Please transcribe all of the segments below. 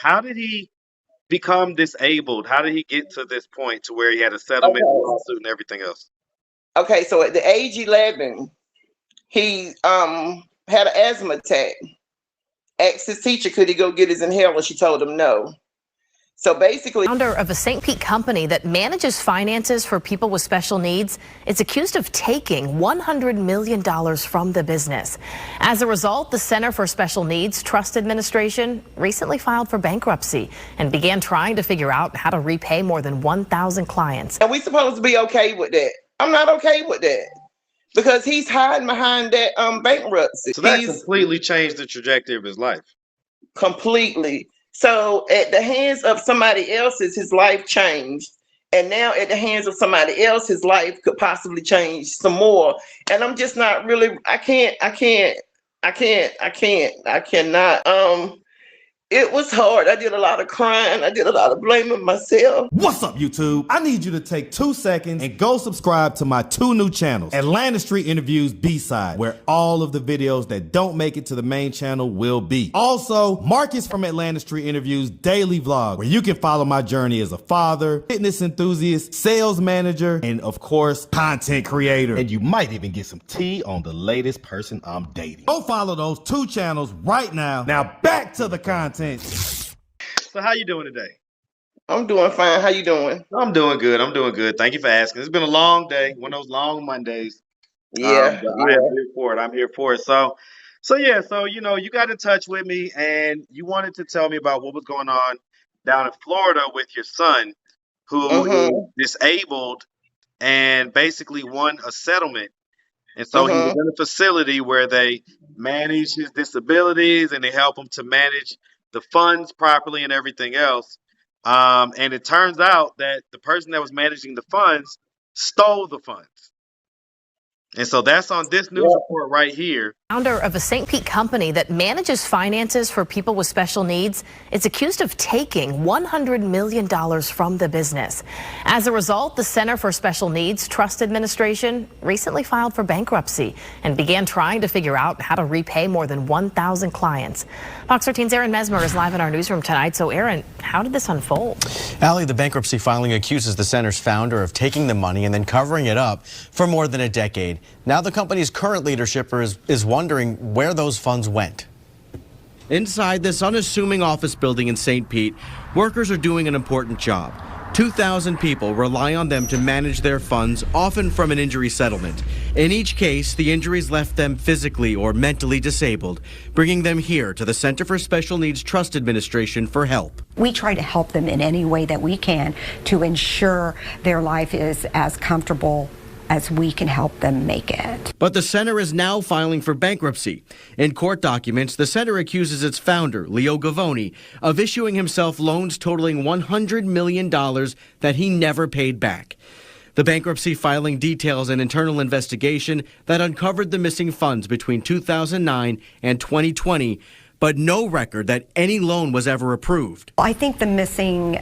How did he become disabled? How did he get to this point to where he had a settlement, Okay. lawsuit, and everything else? Okay, so at the age 11, he had an asthma attack. Asked his teacher, could he go get his inhaler? She told him no. So basically, Founder of a St. Pete company that manages finances for people with special needs is accused of taking $100 million from the business. As a result, the Center for Special Needs Trust Administration recently filed for bankruptcy and began trying to figure out how to repay more than 1,000 clients. are we supposed to be okay with that? I'm not okay with that because he's hiding behind that bankruptcy. So that He's completely changed the trajectory of his life. completely. So at the hands of somebody else's, his life changed. And now at the hands of somebody else, his life could possibly change some more. And I'm just not really, I cannot. It was hard. I did a lot of crying. I did a lot of blaming myself. What's up, YouTube? I need you to take 2 seconds and go subscribe to my 2 new channels, Atlanta Street Interviews B-Side, where all of the videos that don't make it to the main channel will be. Also, Marcus from Atlanta Street Interviews Daily Vlog, where you can follow my journey as a father, fitness enthusiast, sales manager, and of course, content creator. And you might even get some tea on the latest person I'm dating. Go follow those 2 channels right now. Now back to the content. So how you doing today? I'm doing fine. How you doing? I'm doing good. I'm doing good. Thank you for asking. It's been a long day, one of those long Mondays. Yeah, But I am here for it. I'm here for it. So yeah. So you got in touch with me, and you wanted to tell me about what was going on down in Florida with your son, who is disabled and basically won a settlement. And so he was in a facility where they manage his disabilities and they help him to manage the funds properly and everything else. And it turns out that the person that was managing the funds stole the funds. And so that's on this news report right here. Founder of a St. Pete company that manages finances for people with special needs is accused of taking $100 million from the business. As a result, the Center for Special Needs Trust Administration recently filed for bankruptcy and began trying to figure out how to repay more than 1,000 clients. Fox 13's Aaron Mesmer is live in our newsroom tonight. So Aaron, how did this unfold? Allie, the bankruptcy filing accuses the center's founder of taking the money and then covering it up for more than a decade. Now the company's current leadership is wondering where those funds went. Inside this unassuming office building in St. Pete, workers are doing an important job. 2,000 people rely on them to manage their funds, often from an injury settlement. In each case, the injuries left them physically or mentally disabled, bringing them here to the Center for Special Needs Trust Administration for help. We try to help them in any way that we can to ensure their life is as comfortable as we can help them make it. But the center is now filing for bankruptcy. In court documents, the center accuses its founder, Leo Gavoni, of issuing himself loans totaling $100 million that he never paid back. The bankruptcy filing details an internal investigation that uncovered the missing funds between 2009 and 2020, but no record that any loan was ever approved. I think the missing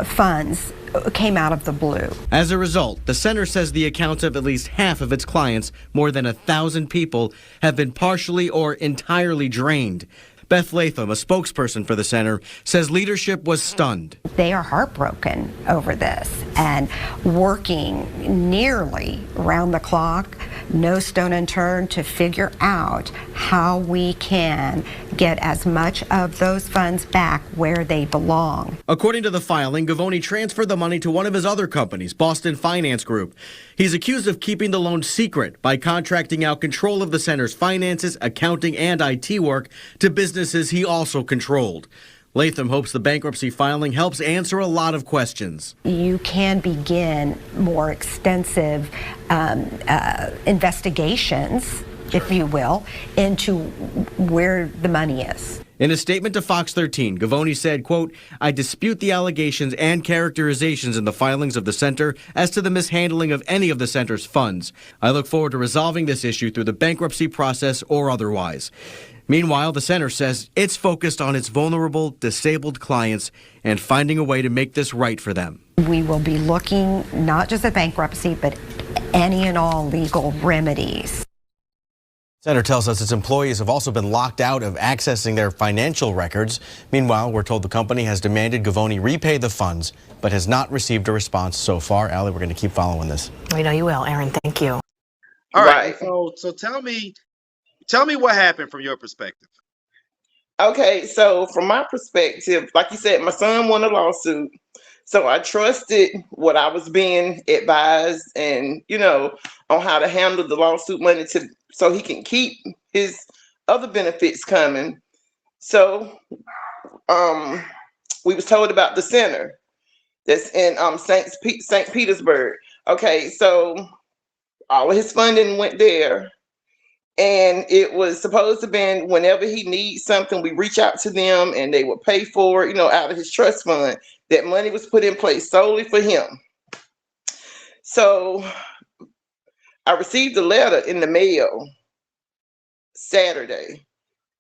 funds came out of the blue. As a result, the center says the accounts of at least half of its clients, more than 1,000 people, have been partially or entirely drained. Beth Latham, a spokesperson for the center, says leadership was stunned. They are heartbroken over this and working nearly round the clock, no stone unturned, to figure out how we can get as much of those funds back where they belong. According to the filing, Gavoni transferred the money to one of his other companies, Boston Finance Group. He's accused of keeping the loan secret by contracting out control of the center's finances, accounting, and IT work to businesses he also controlled. Latham hopes the bankruptcy filing helps answer a lot of questions. You can begin more extensive investigations, if you will, into where the money is. In a statement to Fox 13, Gavoni said, quote, "I dispute the allegations and characterizations in the filings of the center as to the mishandling of any of the center's funds. I look forward to resolving this issue through the bankruptcy process or otherwise." Meanwhile, the center says it's focused on its vulnerable, disabled clients and finding a way to make this right for them. We will be looking not just at bankruptcy, but any and all legal remedies. Center tells us its employees have also been locked out of accessing their financial records. Meanwhile, we're told the company has demanded Gavoni repay the funds, but has not received a response so far. Allie, we're going to keep following this. We know you will, Aaron. Thank you. All right. So tell me what happened from your perspective. Okay, so from my perspective, like you said, my son won a lawsuit. So I trusted what I was being advised and, on how to handle the lawsuit money so he can keep his other benefits coming. So we was told about the center that's in St. Petersburg. Okay, so all of his funding went there. And it was supposed to be whenever he needs something, we reach out to them and they would pay for it, out of his trust fund. That money was put in place solely for him. So I received a letter in the mail Saturday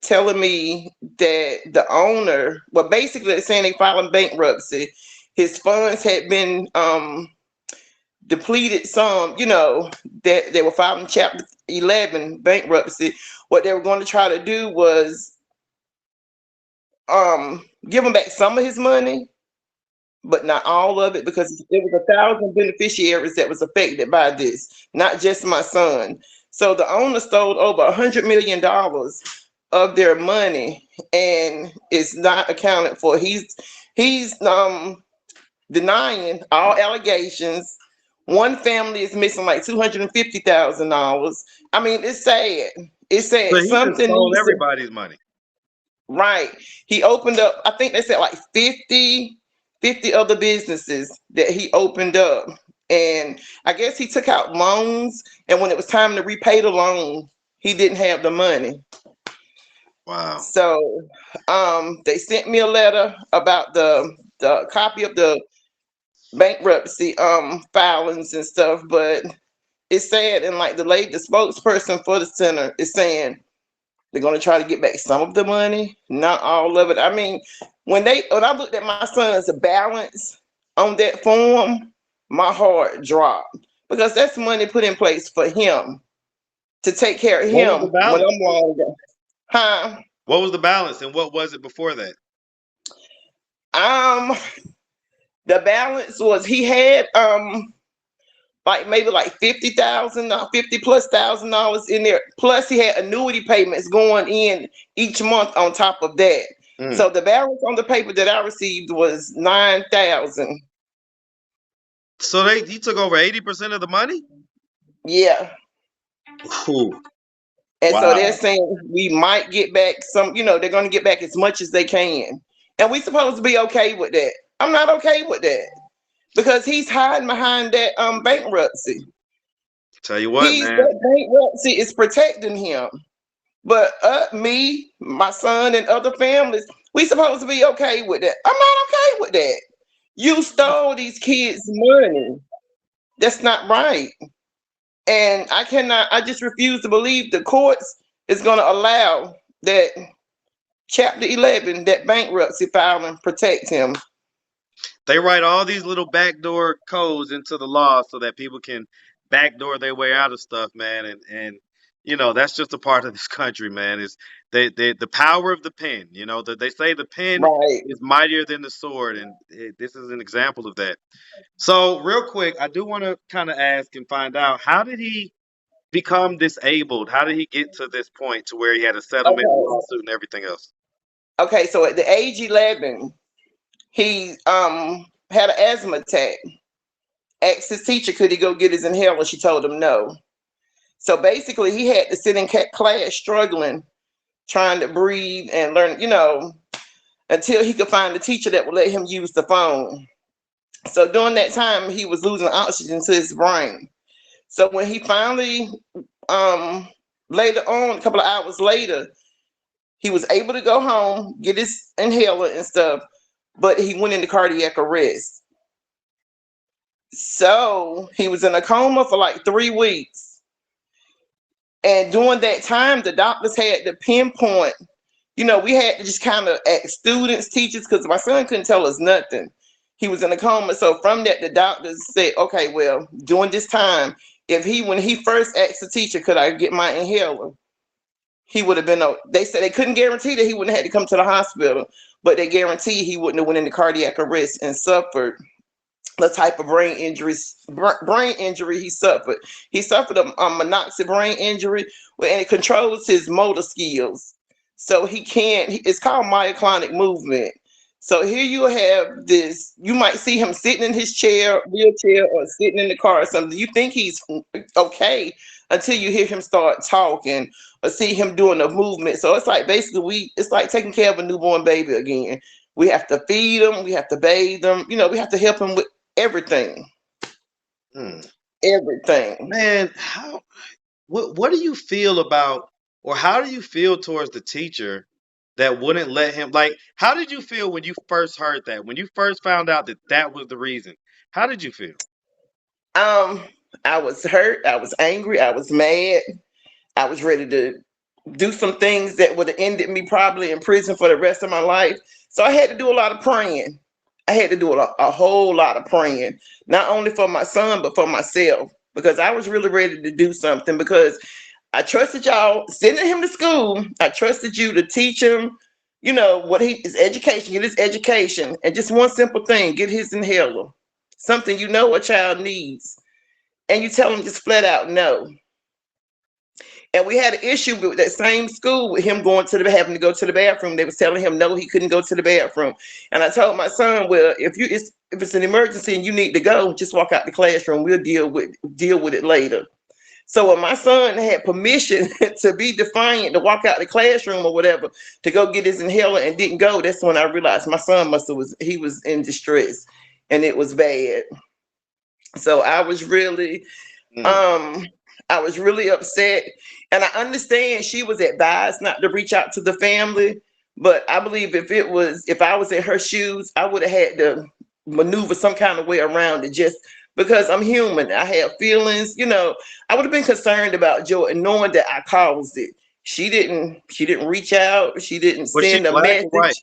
telling me that the owner, well, basically they're saying they filed bankruptcy. His funds had been depleted some, that they were filing Chapter 11 bankruptcy. What they were going to try to do was give him back some of his money, but not all of it, because there was 1,000 beneficiaries that was affected by this, not just my son. So the owner stole over $100 million of their money, and it's not accounted for. He's denying all allegations. One family is missing like $250,000. I mean, it's sad. It's sad. So he something stole everybody's money. Right. He opened up, I think they said like 50 other businesses that he opened up. And I guess he took out loans, and when it was time to repay the loan, he didn't have the money. Wow. So they sent me a letter about the copy of the bankruptcy filings and stuff, but it's sad, and like the spokesperson for the center is saying they're going to try to get back some of the money, not all of it. I mean, when I looked at my son's balance on that form, my heart dropped, because that's money put in place for him to take care of him when I'm long gone. Huh? What was the balance, and what was it before that? The balance was, he had maybe like $50,000, $50,000+ in there. Plus he had annuity payments going in each month on top of that. So the balance on the paper that I received was $9,000. So he took over 80% of the money? Yeah. Ooh. And so they're saying we might get back some, they're going to get back as much as they can. And we supposed to be okay with that. I'm not okay with that, because he's hiding behind that bankruptcy. Tell you what, man. That bankruptcy is protecting him. But me, my son, and other families, we supposed to be okay with that. I'm not okay with that. You stole these kids' money. That's not right. And I just refuse to believe the courts is going to allow that Chapter 11, that bankruptcy filing, protect him. They write all these little backdoor codes into the law so that people can backdoor their way out of stuff, man. And that's just a part of this country, man. Is the power of the pen. They say the pen is mightier than the sword, and this is an example of that. So real quick, I do want to kind of ask and find out, how did he become disabled? How did he get to this point to where he had a settlement lawsuit and everything else? Okay, so at the age 11, he had an asthma attack. Asked his teacher, could he go get his inhaler? She told him no. So basically, he had to sit in class struggling, trying to breathe and learn, until he could find a teacher that would let him use the phone. So during that time, he was losing oxygen to his brain. So when he finally, later on, a couple of hours later, he was able to go home, get his inhaler and stuff, but he went into cardiac arrest. So he was in a coma for like 3 weeks. And during that time, the doctors had to pinpoint, we had to just kind of ask students, teachers, because my son couldn't tell us nothing. He was in a coma. So from that, the doctors said, okay, well, during this time, when he first asked the teacher, could I get my inhaler? he would have been. They said they couldn't guarantee that he wouldn't have had to come to the hospital, but they guaranteed he wouldn't have went into cardiac arrest and suffered the type of brain injury he suffered. He suffered a monoxic brain injury, and it controls his motor skills. So he can't. It's called myoclonic movement. So here you have this. You might see him sitting in his wheelchair, or sitting in the car or something. You think he's okay until you hear him start talking or see him doing a movement. So it's like basically it's like taking care of a newborn baby again. We have to feed them. We have to bathe them. You know, we have to help him with everything. Everything. Man, what do you feel about, or how do you feel towards the teacher that wouldn't let him, like, how did you feel when you first heard that? When you first found out that that was the reason? How did you feel? I was hurt, I was angry, I was mad. I was ready to do some things that would have ended me probably in prison for the rest of my life. So I had to do a lot of praying. I had to do a whole lot of praying, not only for my son, but for myself, because I was really ready to do something, because I trusted y'all sending him to school. I trusted you to teach him, you know, what his education, get his education. And just one simple thing, get his inhaler, something you know a child needs. And you tell him just flat out no. And we had an issue with that same school with him having to go to the bathroom. They was telling him no, he couldn't go to the bathroom. And I told my son, well, if it's an emergency and you need to go, just walk out the classroom. We'll deal with it later. So when my son had permission to be defiant, to walk out the classroom or whatever, to go get his inhaler and didn't go, that's when I realized my son he was in distress, and it was bad. So I was really, upset. And I understand she was advised not to reach out to the family, but I believe if I was in her shoes, I would have had to maneuver some kind of way around it, just because I'm human. I have feelings, you know. I would have been concerned about Jordan, knowing that I caused it. She didn't reach out. She didn't send a message. Right?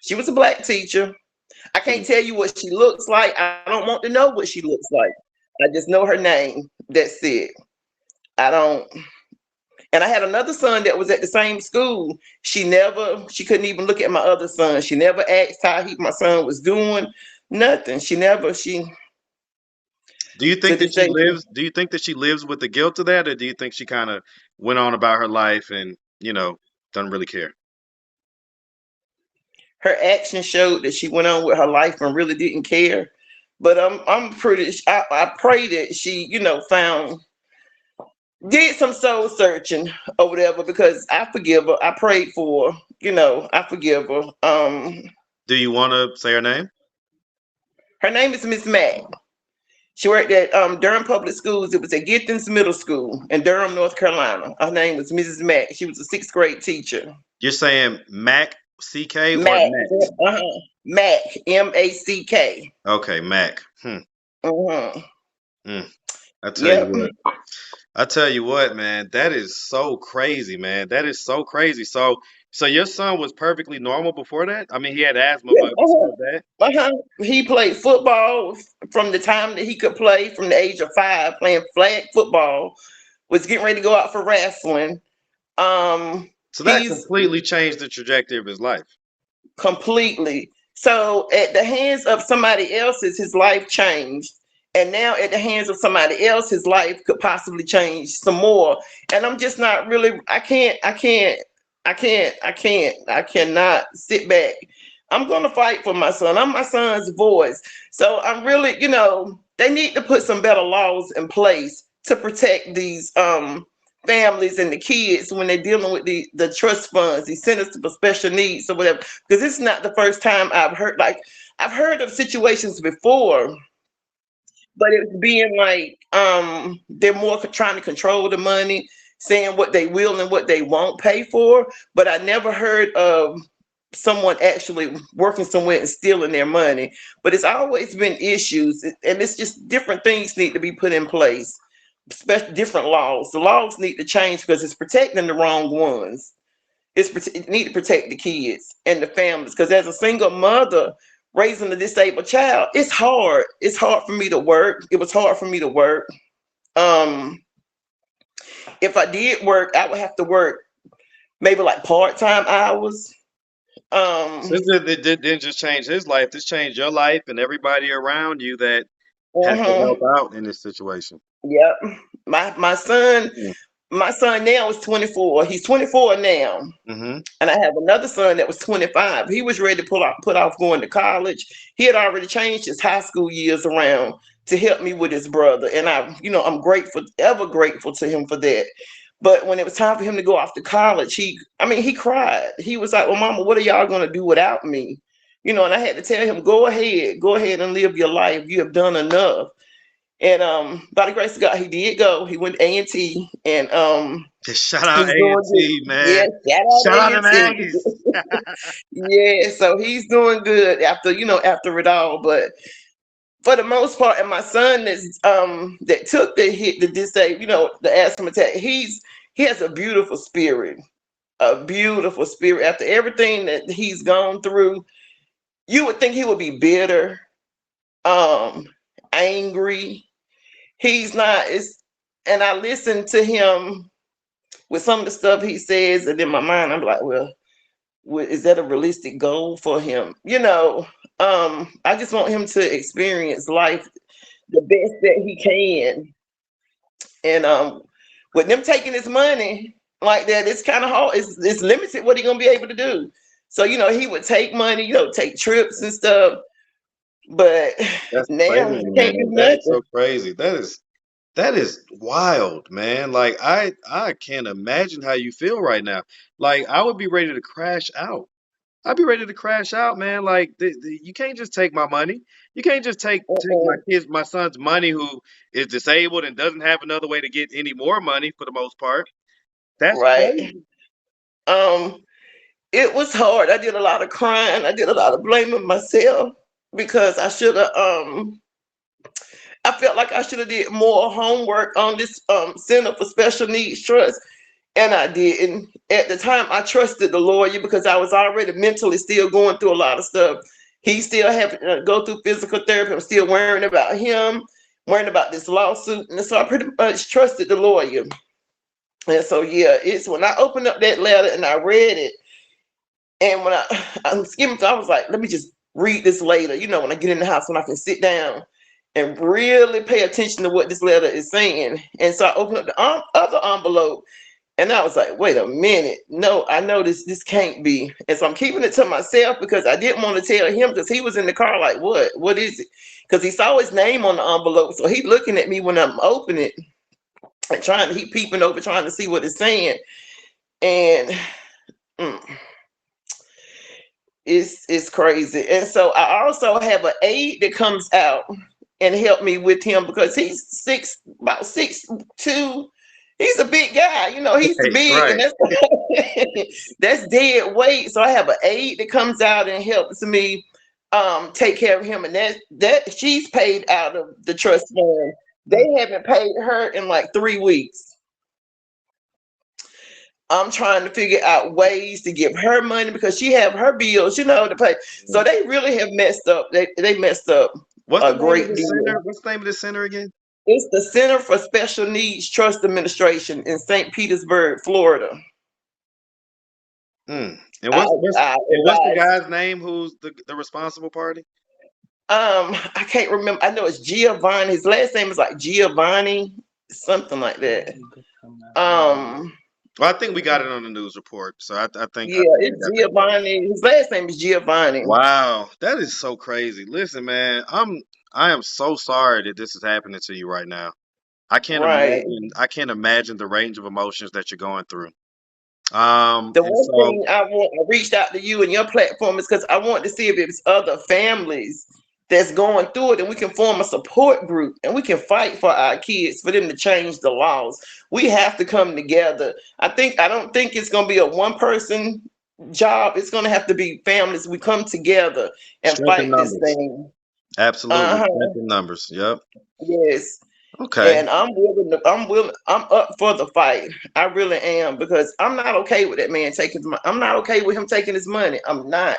She was a black teacher. I can't tell you what she looks like. I don't want to know what she looks like. I just know her name. That's it. I don't. And I had another son that was at the same school. She couldn't even look at my other son. She never asked how my son was doing. Nothing. Do you think that she lives? Do you think that she lives with the guilt of that, or do you think she kind of went on about her life and, you know, doesn't really care? Her actions showed that she went on with her life and really didn't care. But I pray that she, you know, did some soul searching or whatever, because I forgive her. I prayed for her, you know, I forgive her. Do you want to say her name? Her name is Miss Mack. She worked at Durham Public Schools. It was at Githens Middle School in Durham, North Carolina. Her name was Mrs. Mack. She was a 6th grade teacher. You're saying Mack, C-K, Mack, or Mack? Mack, M-A-C-K. Okay, Mack. I tell you what, man, that is so crazy, man. That is so crazy. So your son was perfectly normal before that? I mean, he had asthma, but before that? He played football from the time that he could play, from the age of 5, playing flag football, was getting ready to go out for wrestling. So that completely changed the trajectory of his life. Completely. So at the hands of somebody else's, his life changed. And now at the hands of somebody else, his life could possibly change some more. And I'm just not really, I cannot sit back. I'm going to fight for my son. I'm my son's voice. So I'm really, you know, they need to put some better laws in place to protect these families and the kids when they're dealing with the trust funds, these centers for special needs or whatever. Because this is not the first time I've heard of situations before, but it's being like they're more trying to control the money, saying what they will and what they won't pay for. But I never heard of someone actually working somewhere and stealing their money. But it's always been issues, and it's just different things need to be put in place, especially different laws. The laws need to change because it's protecting the wrong ones. It need to protect the kids and the families, because as a single mother raising a disabled child, it's hard. It's hard for me to work. It was hard for me to work. If I did work, I would have to work maybe like part-time hours. So it didn't just change his life. This changed your life and everybody around you that has to mhm, help out in this situation. yep. My son, Mm. my son now is 24. He's 24 now. Mm-hmm. And I have another son that was 25. He was ready to put off going to college. He had already changed his high school years around to help me with his brother. And I'm grateful, ever grateful to him for that. But when it was time for him to go off to college, he cried. He was like, "Well, Mama, what are y'all gonna do without me?" And I had to tell him, go ahead and live your life. You have done enough. And by the grace of God, he did go. He went to A&T, and Just shout out he's doing good. A&T, Yeah, man. shout out Shout out them A&T. Aggies. Yeah, so he's doing good after it all. But for the most part, and my son that took the hit, the asthma attack, he has a beautiful spirit. A beautiful spirit. After everything that he's gone through, you would think he would be bitter, angry. He's not. And I listen to him with some of the stuff he says, and in my mind, I'm like, well, is that a realistic goal for him? I just want him to experience life the best that he can. And with them taking his money like that, it's kind of hard. It's limited what he's gonna be able to do. So he would take money, take trips and stuff, but That's now crazy, he can't do man. That is nothing. so crazy. That is wild, man. Like I can't imagine how you feel right now. Like I would be ready to crash out. I'd be ready to crash out, man. Like you can't just take my money. You can't just take Uh-uh. my son's money who is disabled and doesn't have another way to get any more money for the most part. That's Right. crazy. Um, it was hard. I did a lot of crying. I did a lot of blaming myself because I should have I felt like I should have did more homework on this Center for Special Needs Trust, and I didn't. At the time, I trusted the lawyer because I was already mentally still going through a lot of stuff. He still having to go through physical therapy. I'm still worrying about him, worrying about this lawsuit, and so I pretty much trusted the lawyer. And so yeah, it's when I opened up that letter and I read it, and when I'm skimming through, I was like, let me just read this later. When I get in the house, when I can sit down and really pay attention to what this letter is saying. And so I opened up the other envelope, and I was like, wait a minute. No, I know this can't be. And so I'm keeping it to myself because I didn't want to tell him because he was in the car like, what? What is it? Because he saw his name on the envelope. So he's looking at me when I'm opening it and he peeping over, trying to see what it's saying. And it's crazy. And so I also have an aide that comes out and help me with him because he's about 6'2". He's a big guy, he's big, Right. and that's dead weight. So I have an aide that comes out and helps me take care of him, and that she's paid out of the trust fund. They haven't paid her in like 3 weeks. I'm trying to figure out ways to give her money because she have her bills, to pay. So they really have messed up. They messed up What's a the name of great the deal. center? What's the name of the center again? It's the Center for Special Needs Trust Administration in St. Petersburg, Florida. And what's the guy's name who's the responsible party? I can't remember. I know it's Giovanni. His last name is like Giovanni, something like that. Well, I think we got it on the news report, so I think. Yeah, it's Giovanni. His last name is Giovanni. Wow, that is so crazy. Listen, man, I am so sorry that this is happening to you right now. I can't Right. imagine. I can't imagine the range of emotions that you're going through. The And one so thing I reached out to you and your platform is because I want to see if it's other families that's going through it, and we can form a support group and we can fight for our kids, for them to change the laws. We have to come together. I don't think it's going to be a one person job. It's going to have to be families. We come together and strength in fight this numbers. thing. Absolutely, Uh-huh. strength in numbers. Yep. Yes. Okay. And I'm up for the fight. I really am, because I'm not okay with that man I'm not okay with him taking his money. I'm not.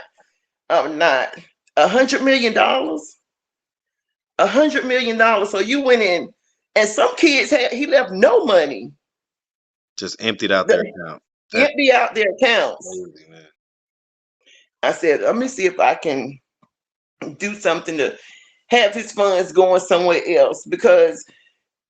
$100 million. $100 million. So you went in, and some kids he left no money. Just emptied out their account. empty out their accounts. Crazy, man. I said, let me see if I can do something to have his funds going somewhere else, because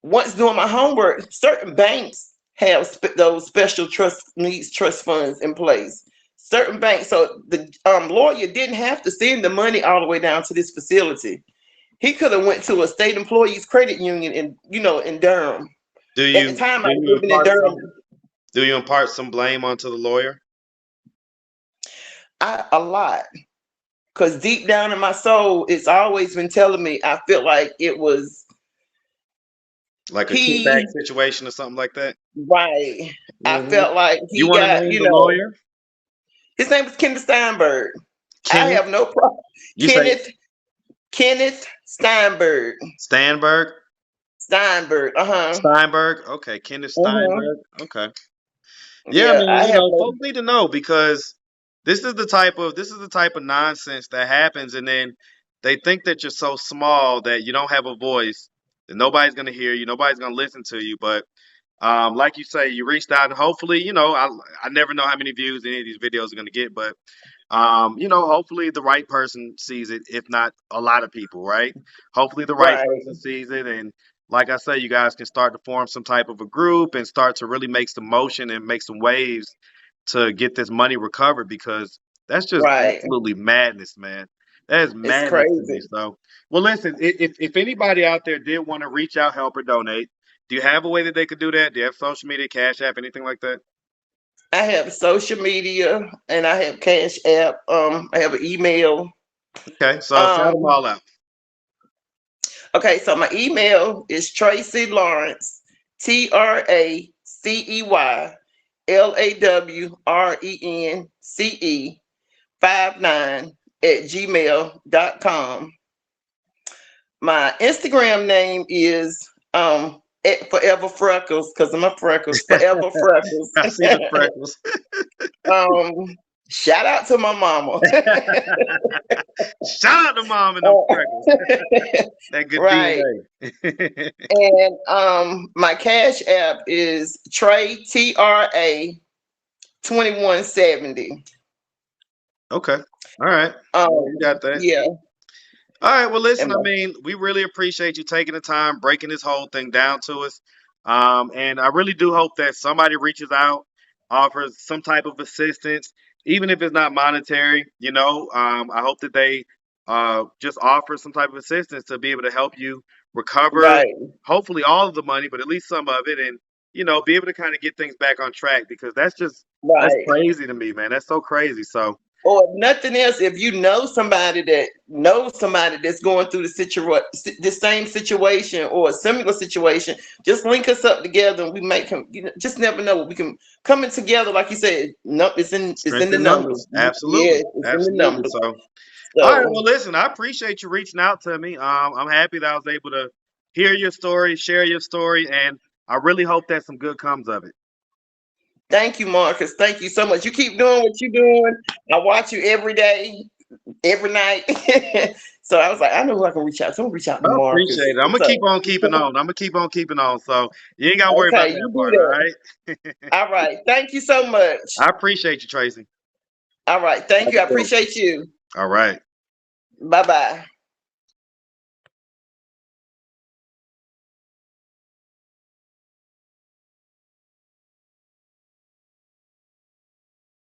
once doing my homework, certain banks have those special needs trust funds in place. Certain banks, so the lawyer didn't have to send the money all the way down to this facility. He could have went to a state employees credit union in Durham. Do At you the time, I was living in Durham. do you impart some blame onto the lawyer? A lot, because deep down in my soul, it's always been telling me I feel like it was Like a kickback situation or something like that? right. I felt like You want to name the lawyer? His name is Kenneth Steinberg. I have no problem. Kenneth Steinberg. Steinberg? Steinberg. Steinberg. Okay, Kenneth Steinberg. Okay. Yeah, I mean, folks need to know, because this is the type of nonsense that happens, and then they think that you're so small that you don't have a voice, that nobody's gonna hear you, nobody's gonna listen to you. But like you say, you reached out, and hopefully, I never know how many views any of these videos are gonna get, but hopefully the right person sees it, if not a lot of people, right? Hopefully the right person sees it, and like I say, you guys can start to form some type of a group and start to really make some motion and make some waves to get this money recovered, because that's just absolutely madness, man. That is madness to me. So, well, listen, if anybody out there did want to reach out, help, or donate, do you have a way that they could do that? Do you have social media, Cash App, anything like that? I have social media and I have Cash App. I have an email. Okay, so shout them all out. Okay, so my email is Tracy Lawrence, TracyLawrence 59@gmail.com. My Instagram name is at Forever Freckles, because of my freckles. Forever Freckles. I see the freckles. Shout out to my mama. Shout out to mom and them freckles. That good DNA. And my Cash App is Trey, TRA 2170. Okay. All right. You got that. Yeah. All right. Well, listen, I mean, we really appreciate you taking the time, breaking this whole thing down to us. And I really do hope that somebody reaches out, offers some type of assistance, even if it's not monetary. I hope that they just offer some type of assistance to be able to help you recover, hopefully all of the money, but at least some of it, and be able to kind of get things back on track, because that's just that's crazy to me, man. That's so crazy. So, or if nothing else, if you know somebody that knows somebody that's going through the same situation or a similar situation, just link us up together, and we make them. Just never know, we can come in together, like you said. No, it's in the numbers. Absolutely, yeah, it's absolutely. in the numbers. So, all right. Well, listen, I appreciate you reaching out to me. I'm happy that I was able to hear your story, share your story, and I really hope that some good comes of it. Thank you, Marcus. Thank you so much. You keep doing what you're doing. I watch you every day, every night. So I was like, I know who I can reach out to. I'm gonna reach out to Marcus. I appreciate it. I'm gonna keep on keeping on. So you ain't gotta worry about that part, all right? All right. Thank you so much. I appreciate you, Tracy. All right. Thank you. I appreciate you. All right. Bye-bye.